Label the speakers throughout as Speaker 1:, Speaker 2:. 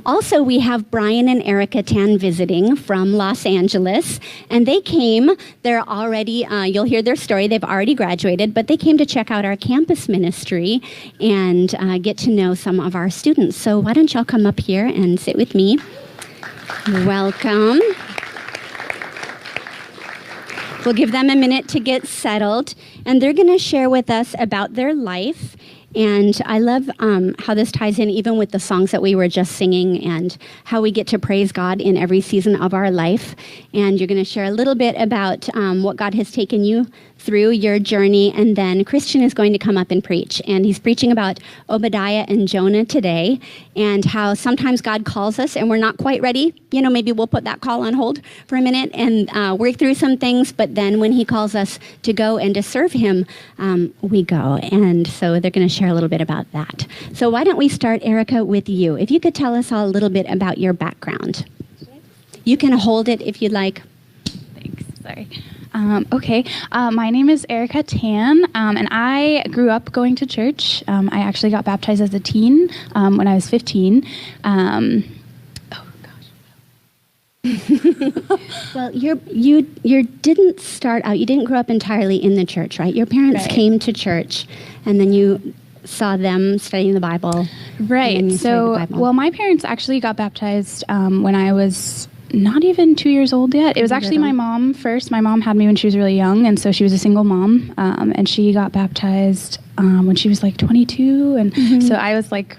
Speaker 1: Also, we have Brian and Erika Tan visiting from Los Angeles, and they came. They're already, you'll hear their story, they've already graduated, but they came to check out our campus ministry and get to know some of our students. So why don't y'all come up here and sit with me. Welcome. We'll give them a minute to get settled, and they're going to share with us about their life. And I love how this ties in even with the songs that we were just singing and how we get to praise God in every season of our life. And you're going to share a little bit about what God has taken you through your journey. And then Christian is going to come up and preach. And he's preaching about Obadiah and Jonah today and how sometimes God calls us and we're not quite ready. You know, maybe we'll put that call on hold for a minute and work through some things. But then when he calls us to go and to serve him, we go. And so they're going to share a little bit about that. So why don't we start, Erika, with you? If you could tell us all a little bit about your background. You can hold it if you'd like.
Speaker 2: Thanks. Sorry. Okay. My name is Erika Tan, and I grew up going to church. I actually got baptized as a teen when I was 15. Oh gosh.
Speaker 1: Well, you didn't start out. You didn't grow up entirely in the church, right? Your parents came to church, and then you saw them studying the Bible.
Speaker 2: Right. So, well, my parents actually got baptized when I was not even 2 years old yet. It was actually my mom first. My mom had me when she was really young, and so she was a single mom, and she got baptized when she was like 22, and so I was like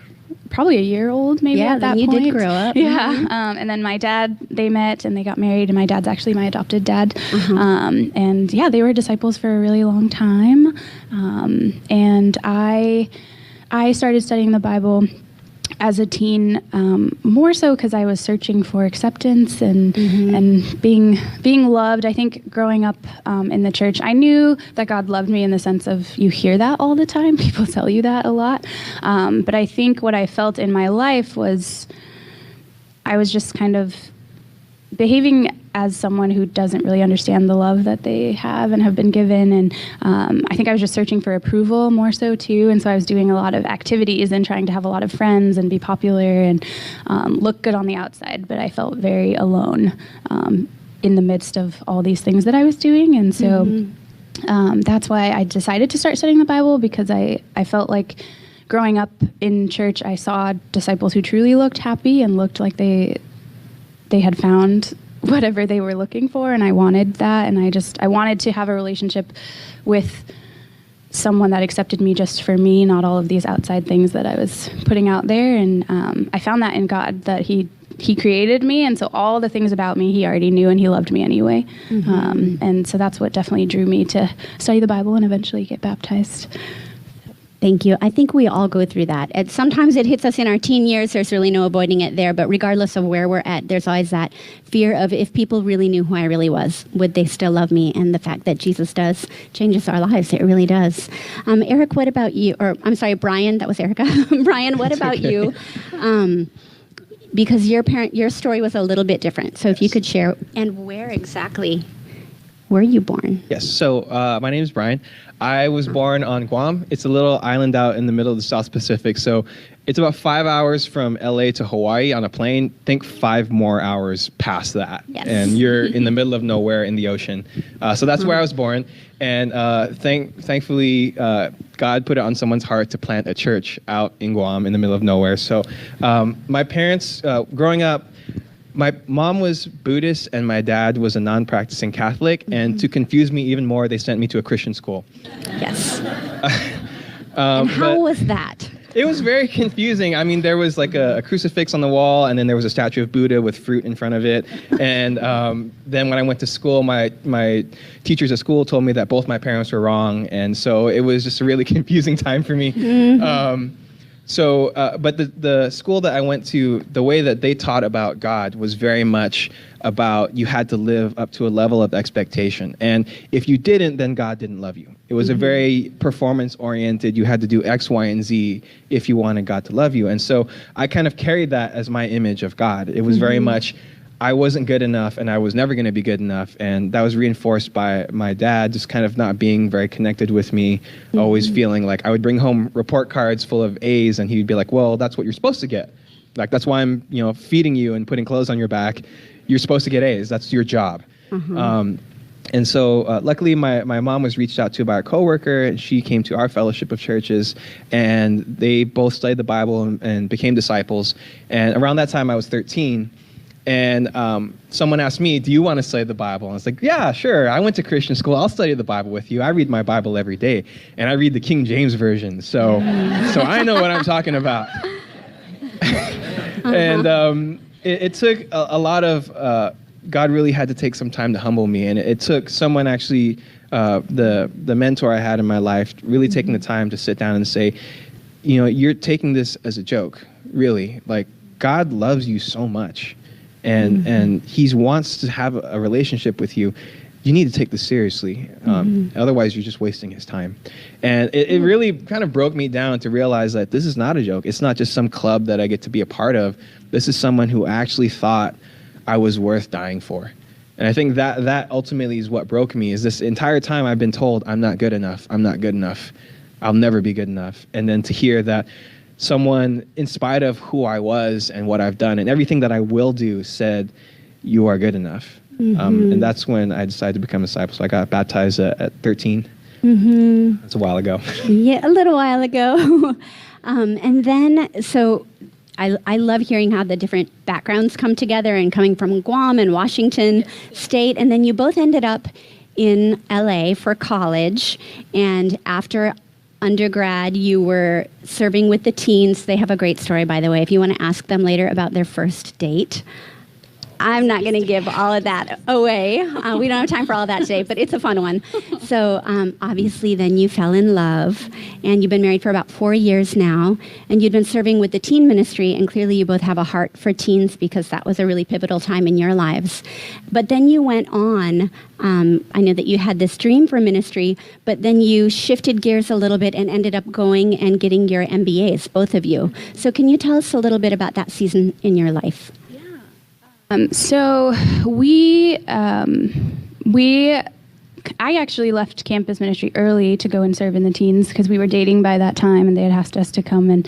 Speaker 2: probably a year old maybe at that point.
Speaker 1: Yeah, you did grow up.
Speaker 2: Yeah, and then my dad, they met and they got married, and my dad's actually my adopted dad, and yeah, they were disciples for a really long time, and I started studying the Bible as a teen, more so because I was searching for acceptance and being loved. I think growing up in the church, I knew that God loved me in the sense of you hear that all the time. People tell you that a lot. But I think what I felt in my life was I was just kind of behaving as someone who doesn't really understand the love that they have and have been given. And I think I was just searching for approval more so too. And so I was doing a lot of activities and trying to have a lot of friends and be popular and look good on the outside. But I felt very alone in the midst of all these things that I was doing. And so that's why I decided to start studying the Bible, because I felt like growing up in church, I saw disciples who truly looked happy and looked like they had found whatever they were looking for, and I wanted that, and I wanted to have a relationship with someone that accepted me just for me, not all of these outside things that I was putting out there, and I found that in God, that He created me, and so all the things about me He already knew, and He loved me anyway, and so that's what definitely drew me to study the Bible and eventually get baptized.
Speaker 1: Thank you. I think we all go through that. And sometimes it hits us in our teen years. There's really no avoiding it there. But regardless of where we're at, there's always that fear of, if people really knew who I really was, would they still love me? And the fact that Jesus does changes our lives. It really does. Eric, what about you? Or I'm sorry, Brian. That was Erika. Brian, what about you? Because your story was a little bit different. So if you could share, and where exactly were you born?
Speaker 3: Yes. So my name is Brian. I was born on Guam. It's a little island out in the middle of the South Pacific. So it's about 5 hours from LA to Hawaii on a plane. Think 5 more hours past that.
Speaker 1: Yes.
Speaker 3: And you're in the middle of nowhere in the ocean. So that's where I was born. And thankfully, God put it on someone's heart to plant a church out in Guam in the middle of nowhere. So my parents, growing up, my mom was Buddhist and my dad was a non-practicing Catholic. And to confuse me even more, they sent me to a Christian school.
Speaker 1: Yes. And how was that?
Speaker 3: It was very confusing. I mean, there was like a crucifix on the wall, and then there was a statue of Buddha with fruit in front of it. And then when I went to school, my teachers at school told me that both my parents were wrong. And so it was just a really confusing time for me. But the school that I went to, the way that they taught about God was very much about you had to live up to a level of expectation. And if you didn't, then God didn't love you. It was a very performance-oriented, you had to do X, Y, and Z if you wanted God to love you. And so I kind of carried that as my image of God. It was very much, I wasn't good enough and I was never going to be good enough. And that was reinforced by my dad just kind of not being very connected with me, always feeling like I would bring home report cards full of A's and he'd be like, well, that's what you're supposed to get. Like, that's why I'm, feeding you and putting clothes on your back. You're supposed to get A's. That's your job. And so luckily, my mom was reached out to by a coworker, and she came to our fellowship of churches, and they both studied the Bible and became disciples. And around that time, I was 13, and someone asked me, "Do you want to study the Bible?" And I was like, "Yeah, sure. I went to Christian school. I'll study the Bible with you. I read my Bible every day, and I read the King James Version, so I know what I'm talking about." And it took a lot of God really had to take some time to humble me, and it took someone actually, the mentor I had in my life, really taking the time to sit down and say, you're taking this as a joke, really. Like, God loves you so much, and He wants to have a relationship with you. You need to take this seriously. Otherwise, you're just wasting His time. And it really kind of broke me down to realize that this is not a joke. It's not just some club that I get to be a part of. This is someone who actually thought I was worth dying for. And I think that ultimately is what broke me, is this entire time I've been told I'm not good enough. I'm not good enough. I'll never be good enough. And then to hear that someone, in spite of who I was and what I've done and everything that I will do, said, you are good enough. And that's when I decided to become a disciple. So I got baptized at 13. That's a while ago.
Speaker 1: Yeah, a little while ago. And then, so I love hearing how the different backgrounds come together, and coming from Guam and Washington State. And then you both ended up in LA for college. And after undergrad, you were serving with the teens. They have a great story, by the way, if you want to ask them later about their first date. I'm not going to give all of that away. We don't have time for all of that today, but it's a fun one. So obviously then you fell in love, and you've been married for about 4 years now, and you've been serving with the teen ministry, and clearly you both have a heart for teens because that was a really pivotal time in your lives. But then you went on, I know that you had this dream for ministry, but then you shifted gears a little bit and ended up going and getting your MBAs, both of you. So can you tell us a little bit about that season in your life?
Speaker 2: So I actually left campus ministry early to go and serve in the teens because we were dating by that time, and they had asked us to come and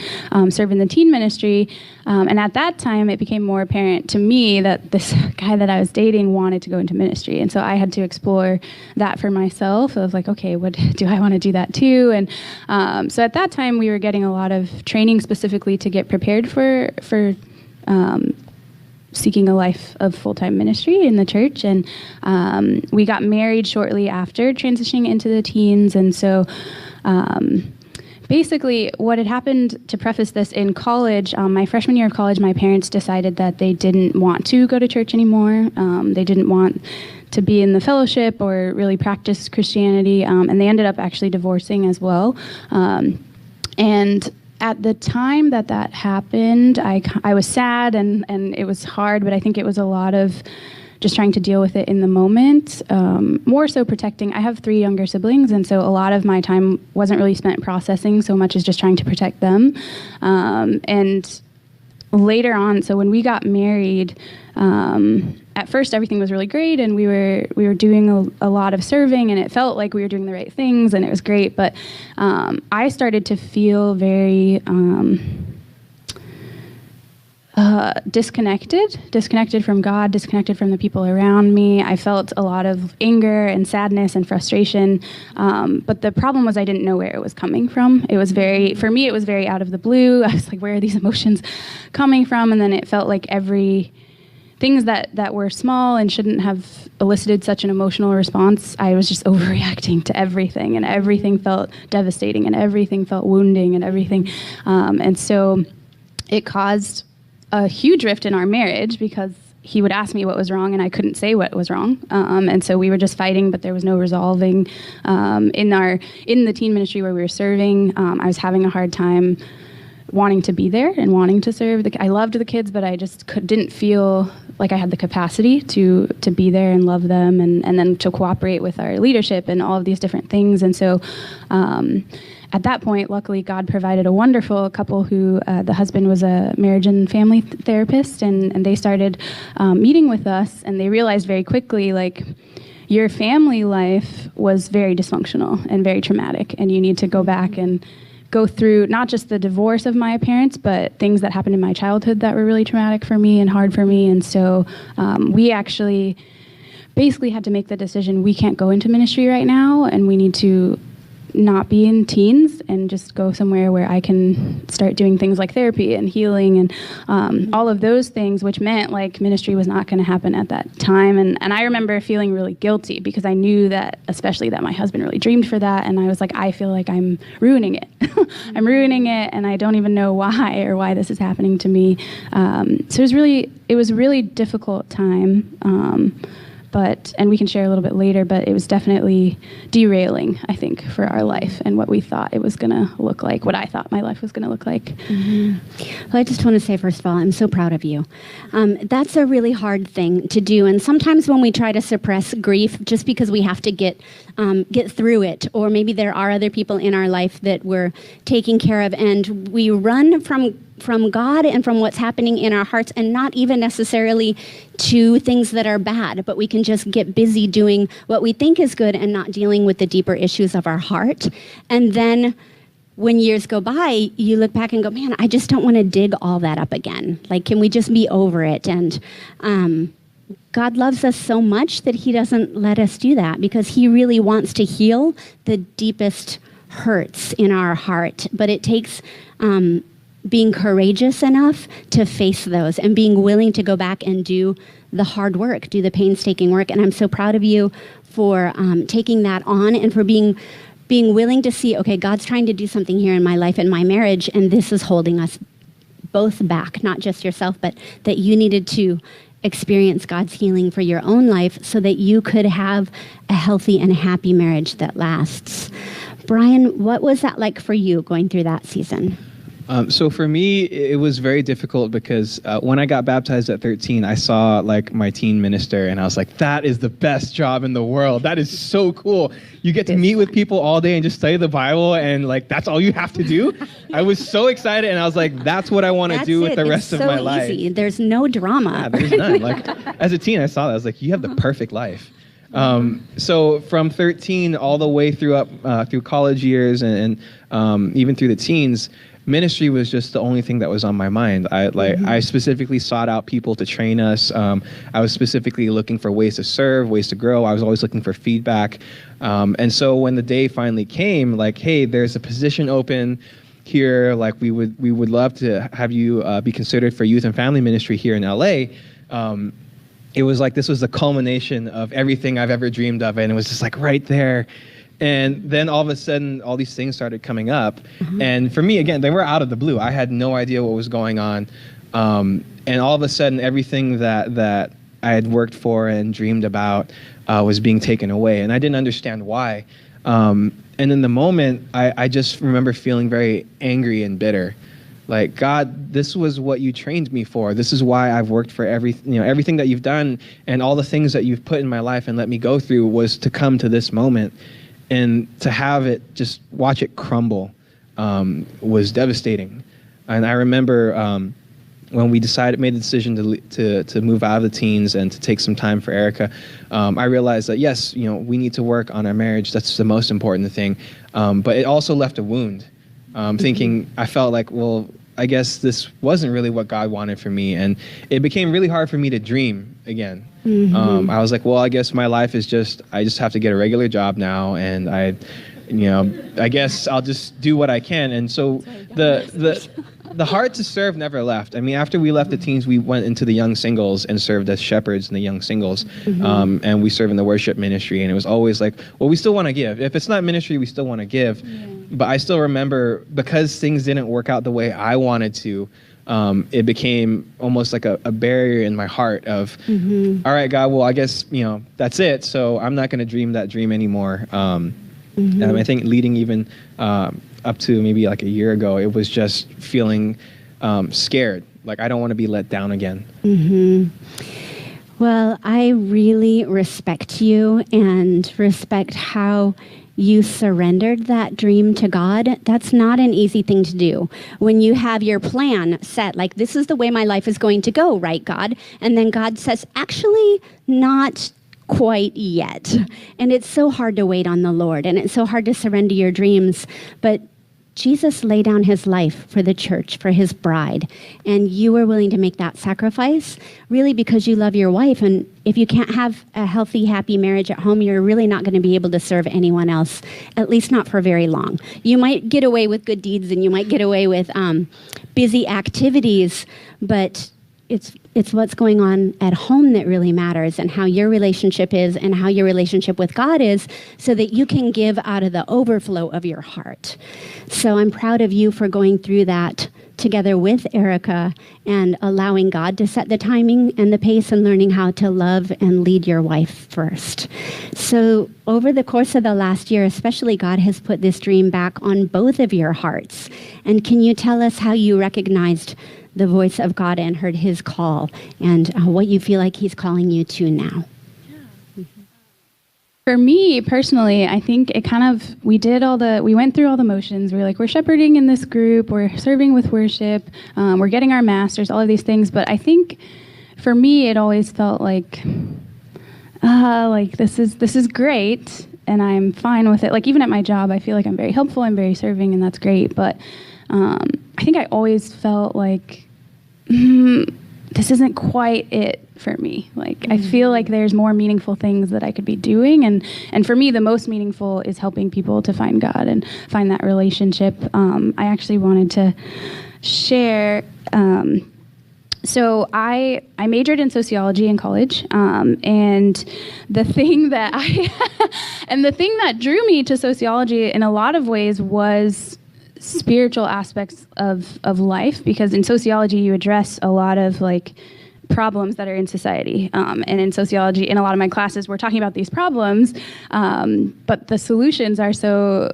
Speaker 2: serve in the teen ministry. And at that time, it became more apparent to me that this guy that I was dating wanted to go into ministry. And so I had to explore that for myself. I was like, okay, what do I want to do that too? And so at that time, we were getting a lot of training specifically to get prepared for seeking a life of full-time ministry in the church. And we got married shortly after transitioning into the teens. And so basically what had happened, to preface this, in college, my freshman year of college, my parents decided that they didn't want to go to church anymore. They didn't want to be in the fellowship or really practice Christianity. And they ended up actually divorcing as well. And at the time that happened, I was sad and it was hard, but I think it was a lot of just trying to deal with it in the moment, more so protecting. I have 3 younger siblings, and so a lot of my time wasn't really spent processing so much as just trying to protect them. And later on, so when we got married, at first everything was really great, and we were doing a lot of serving, and it felt like we were doing the right things, and it was great. But I started to feel very disconnected from God, disconnected from the people around me. I felt a lot of anger and sadness and frustration. But the problem was I didn't know where it was coming from. For me, it was very out of the blue. I was like, where are these emotions coming from? And then it felt like things that were small and shouldn't have elicited such an emotional response, I was just overreacting to everything, and everything felt devastating, and everything felt wounding, and everything. And so it caused a huge rift in our marriage because he would ask me what was wrong, and I couldn't say what was wrong. And so we were just fighting, but there was no resolving. In the teen ministry where we were serving, I was having a hard time wanting to be there and wanting to serve. I loved the kids, but I just didn't feel like I had the capacity to be there and love them, and then to cooperate with our leadership and all of these different things. And so at that point, luckily, God provided a wonderful couple who the husband was a marriage and family therapist, and they started meeting with us, and they realized very quickly, like, your family life was very dysfunctional and very traumatic, and you need to go back and go through not just the divorce of my parents, but things that happened in my childhood that were really traumatic for me and hard for me. And so we actually basically had to make the decision, we can't go into ministry right now, and we need to not be in teens and just go somewhere where I can start doing things like therapy and healing and all of those things, which meant like ministry was not going to happen at that time. And I remember feeling really guilty because I knew that, especially that my husband really dreamed for that. And I was like, I feel like I'm ruining it. I'm ruining it, and I don't even know why this is happening to me. So it was a really difficult time. And we can share a little bit later, but it was definitely derailing, I think, for our life and what we thought it was going to look like, what I thought my life was going to look like.
Speaker 1: Mm-hmm. Well, I just want to say, first of all, I'm so proud of you. That's a really hard thing to do. And sometimes when we try to suppress grief just because we have to get through it, or maybe there are other people in our life that we're taking care of, and we run from God and from what's happening in our hearts, and not even necessarily to things that are bad, but we can just get busy doing what we think is good and not dealing with the deeper issues of our heart. And then when years go by, you look back and go, man, I just don't want to dig all that up again. Like, can we just be over it? And God loves us so much that he doesn't let us do that, because he really wants to heal the deepest hurts in our heart. But it takes being courageous enough to face those and being willing to go back and do the hard work, do the painstaking work. And I'm so proud of you for taking that on and for being willing to see, okay, God's trying to do something here in my life and my marriage, and this is holding us both back, not just yourself, but that you needed to experience God's healing for your own life so that you could have a healthy and happy marriage that lasts. Brian, what was that like for you going through that season?
Speaker 3: So for me, it was very difficult because when I got baptized at 13, I saw like my teen minister, and I was like, that is the best job in the world. That is so cool. You get to meet with people all day and just study the Bible, and like that's all you have to do. I was so excited, and I was like, that's what I want to do with the rest of my life.
Speaker 1: Easy. There's no drama.
Speaker 3: Yeah, there's none. Like as a teen, I saw that. I was like, you have the perfect life. So from 13 all the way through college years and even through the teens, ministry was just the only thing that was on my mind. I specifically sought out people to train us. I was specifically looking for ways to serve, ways to grow. I was always looking for feedback. And so when the day finally came, like, hey, there's a position open here. Like we would love to have you be considered for youth and family ministry here in LA. It was like this was the culmination of everything I've ever dreamed of, and it was just like right there. And then all of a sudden, all these things started coming up. Mm-hmm. And for me, again, they were out of the blue. I had no idea what was going on. And all of a sudden, everything that I had worked for and dreamed about was being taken away. And I didn't understand why. And in the moment, I just remember feeling very angry and bitter. Like, God, this was what you trained me for. This is why I've worked for everything that you've done, and all the things that you've put in my life and let me go through was to come to this moment. And to have it, just watch it crumble, was devastating. And I remember when we made the decision to move out of the teens and to take some time for Erika, I realized that yes, we need to work on our marriage. That's the most important thing. But it also left a wound. Thinking, I felt like, well, I guess this wasn't really what God wanted for me, and it became really hard for me to dream again. Mm-hmm. I was like, well, I guess my life is I just have to get a regular job now, and I guess I'll just do what I can. And so the heart to serve never left. I mean, after we left the teens, we went into the young singles and served as shepherds in the young singles. Mm-hmm. And we served in the worship ministry. And it was always like, well, we still want to give. If it's not ministry, we still want to give. Yeah. But I still remember, because things didn't work out the way I wanted to, it became almost like a barrier in my heart of, mm-hmm. all right, God, well, I guess, that's it. So I'm not going to dream that dream anymore. Mm-hmm. I think leading even up to maybe like a year ago, it was just feeling scared. Like, I don't want to be let down again. Mm-hmm.
Speaker 1: Well, I really respect you and respect how you surrendered that dream to God. That's not an easy thing to do. When you have your plan set, like, this is the way my life is going to go, right, God? And then God says, actually, not quite yet. And it's so hard to wait on the Lord, and it's so hard to surrender your dreams. But Jesus laid down his life for the church, for his bride, and you were willing to make that sacrifice really because you love your wife. And if you can't have a healthy, happy marriage at home, you're really not going to be able to serve anyone else, at least not for very long. You might get away with good deeds and you might get away with busy activities, but it's what's going on at home that really matters, and how your relationship is and how your relationship with God is, so that you can give out of the overflow of your heart. So I'm proud of you for going through that together with Erika and allowing God to set the timing and the pace and learning how to love and lead your wife first. So over the course of the last year, especially, God has put this dream back on both of your hearts. And can you tell us how you recognized the voice of God and heard his call, and what you feel like he's calling you to now?
Speaker 2: For me personally, I think it kind of, we went through all the motions. We're shepherding in this group, we're serving with worship, we're getting our masters, all of these things. But I think for me, it always felt like this is great, and I'm fine with it. Like even at my job, I feel like I'm very helpful, I'm very serving, and that's great. But I think I always felt like this isn't quite it for me. Like I feel like there's more meaningful things that I could be doing, and for me the most meaningful is helping people to find God and find that relationship. I actually wanted to share. So I majored in sociology in college, and the thing that drew me to sociology in a lot of ways was spiritual aspects of life, because in sociology you address a lot of like problems that are in society, and in sociology, in a lot of my classes, we're talking about these problems, but the solutions are so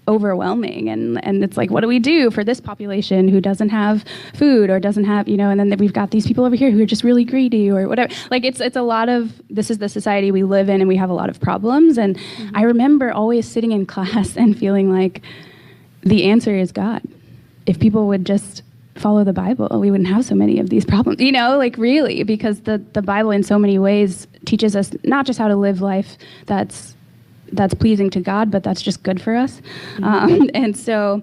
Speaker 2: overwhelming, and it's like, what do we do for this population who doesn't have food or doesn't have, and then we've got these people over here who are just really greedy or whatever. Like it's a lot of, this is the society we live in, and we have a lot of problems. And I remember always sitting in class and feeling like the answer is God. If people would just follow the Bible, we wouldn't have so many of these problems, like really, because the Bible in so many ways teaches us not just how to live life that's pleasing to God, but that's just good for us. And so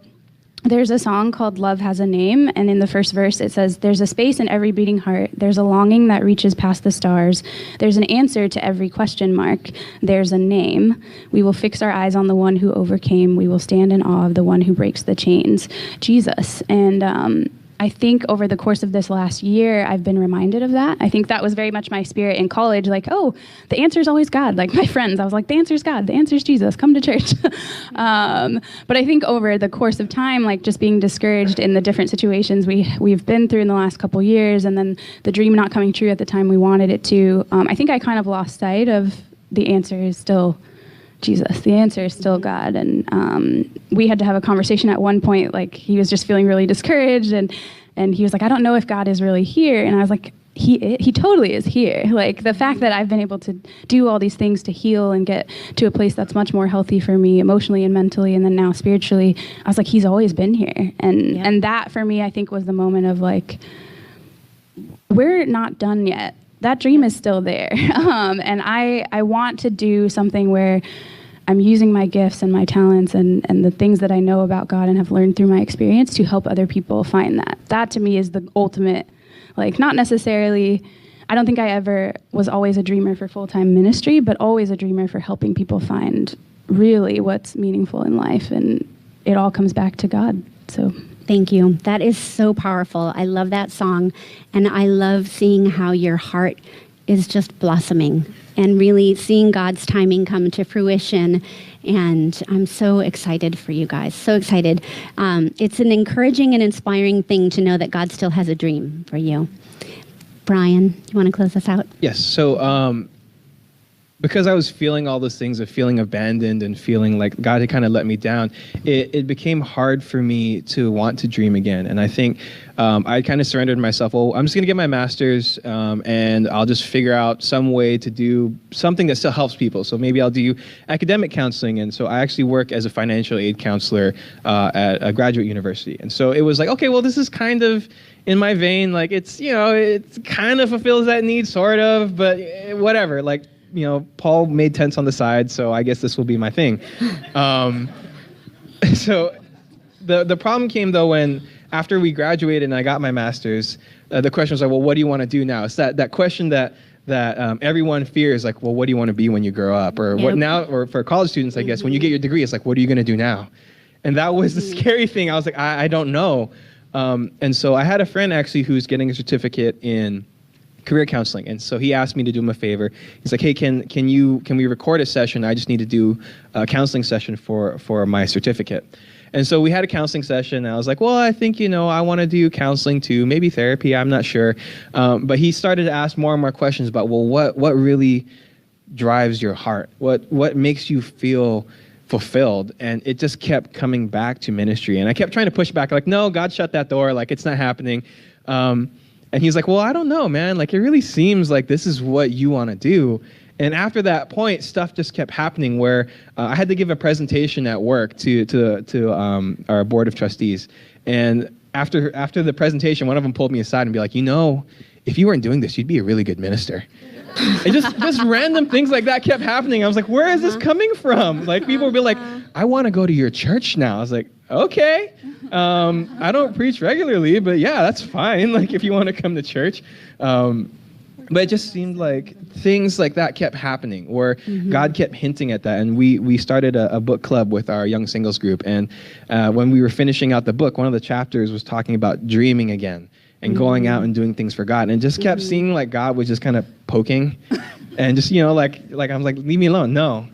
Speaker 2: there's a song called Love Has a Name, and in the first verse it says, there's a space in every beating heart, there's a longing that reaches past the stars, there's an answer to every question mark, there's a name. We will fix our eyes on the one who overcame, we will stand in awe of the one who breaks the chains, Jesus. And I think over the course of this last year, I've been reminded of that. I think that was very much my spirit in college, like, oh, the answer is always God. Like my friends, I was like, the answer is God, the answer is Jesus, come to church. But I think over the course of time, like just being discouraged in the different situations we've been through in the last couple years, and then the dream not coming true at the time we wanted it to, I think I kind of lost sight of the answer is still Jesus. The answer is still God. And we had to have a conversation at one point, like he was just feeling really discouraged, and he was like, I don't know if God is really here. And I was like, he totally is here. Like the fact that I've been able to do all these things to heal and get to a place that's much more healthy for me emotionally and mentally, and then now spiritually, I was like, he's always been here. And that for me, I think was the moment of like, we're not done yet. That dream is still there. And I want to do something where I'm using my gifts and my talents and the things that I know about God and have learned through my experience to help other people find that. That to me is the ultimate, like not necessarily, I don't think I ever was always a dreamer for full-time ministry, but always a dreamer for helping people find really what's meaningful in life. And it all comes back to God. So
Speaker 1: thank you. That is so powerful. I love that song. And I love seeing how your heart is just blossoming and really seeing God's timing come to fruition. And I'm so excited for you guys. So excited. It's an encouraging and inspiring thing to know that God still has a dream for you. Brian, do you want to close us out?
Speaker 3: Yes. So because I was feeling all those things of feeling abandoned and feeling like God had kind of let me down, it became hard for me to want to dream again. And I think I kind of surrendered myself. Well, I'm just going to get my master's and I'll just figure out some way to do something that still helps people. So maybe I'll do academic counseling. And so I actually work as a financial aid counselor at a graduate university. And so it was like, okay, well, this is kind of in my vein. Like it's, it kind of fulfills that need, sort of, but whatever. Like, Paul made tents on the side, so I guess this will be my thing. So The problem came though when after we graduated and I got my master's, the question was like, well, what do you want to do now? It's that question that everyone fears, like, well, what do you want to be when you grow up? Or what now? Or for college students, I guess, when you get your degree, it's like, what are you going to do now? And that was the scary thing. I was like, I don't know. And so I had a friend actually who's getting a certificate in career counseling, and so he asked me to do him a favor. He's like, hey, can we record a session? I just need to do a counseling session for my certificate. And so we had a counseling session, and I was like, well, I think, I want to do counseling too, maybe therapy, I'm not sure. But he started to ask more and more questions about, well, what really drives your heart? What makes you feel fulfilled? And it just kept coming back to ministry. And I kept trying to push back, like, no, God shut that door, like, it's not happening. And he's like, well, I don't know, man. Like, it really seems like this is what you want to do. And after that point, stuff just kept happening where I had to give a presentation at work to our board of trustees. And after the presentation, one of them pulled me aside and be like, if you weren't doing this, you'd be a really good minister. And just random things like that kept happening. I was like, where is this coming from? Like, people would be like, I want to go to your church now. I was like, okay. I don't preach regularly, but yeah, that's fine. Like, if you want to come to church. But it just seemed like things like that kept happening, where God kept hinting at that. And we started a book club with our young singles group. And when we were finishing out the book, one of the chapters was talking about dreaming again and going out and doing things for God. And just kept seeing like God was just kind of poking and just, like I'm like, leave me alone. No.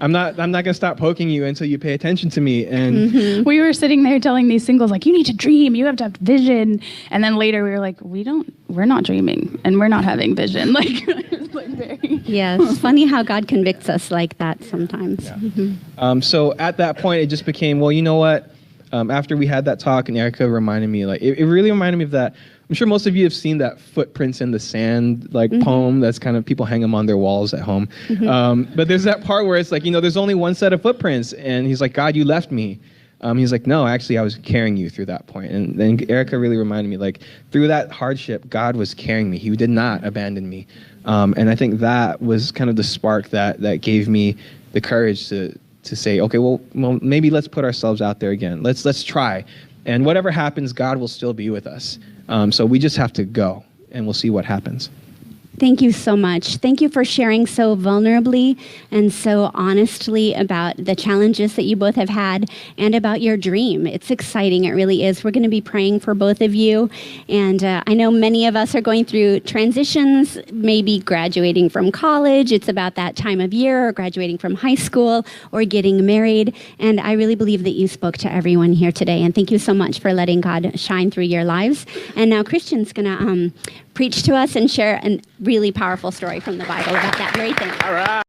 Speaker 3: I'm not gonna stop poking you until you pay attention to me. And
Speaker 2: we were sitting there telling these singles, like, you need to dream, you have to have vision. And then later we were like, we're not dreaming and we're not having vision. Like, it was like very...
Speaker 1: Yeah, it's funny how God convicts us like that sometimes.
Speaker 3: Yeah. So at that point, it just became, well, you know what? After we had that talk, and Erika reminded me, like, it really reminded me of that. I'm sure most of you have seen that Footprints in the Sand, like, poem that's kind of, people hang them on their walls at home. But there's that part where it's like, there's only one set of footprints. And he's like, God, you left me. He's like, no, actually, I was carrying you through that point. And then Erika really reminded me, like, through that hardship, God was carrying me. He did not abandon me. And I think that was kind of the spark that gave me the courage to say, okay, well, maybe let's put ourselves out there again. Let's try. And whatever happens, God will still be with us. So we just have to go, and we'll see what happens.
Speaker 1: Thank you so much. Thank you for sharing so vulnerably and so honestly about the challenges that you both have had and about your dream. It's exciting. It really is. We're going to be praying for both of you. And I know many of us are going through transitions, maybe graduating from college. It's about that time of year, or graduating from high school, or getting married. And I really believe that you spoke to everyone here today. And thank you so much for letting God shine through your lives. And now Christian's going to preach to us and share a really powerful story from the Bible about that very thing.
Speaker 3: All right.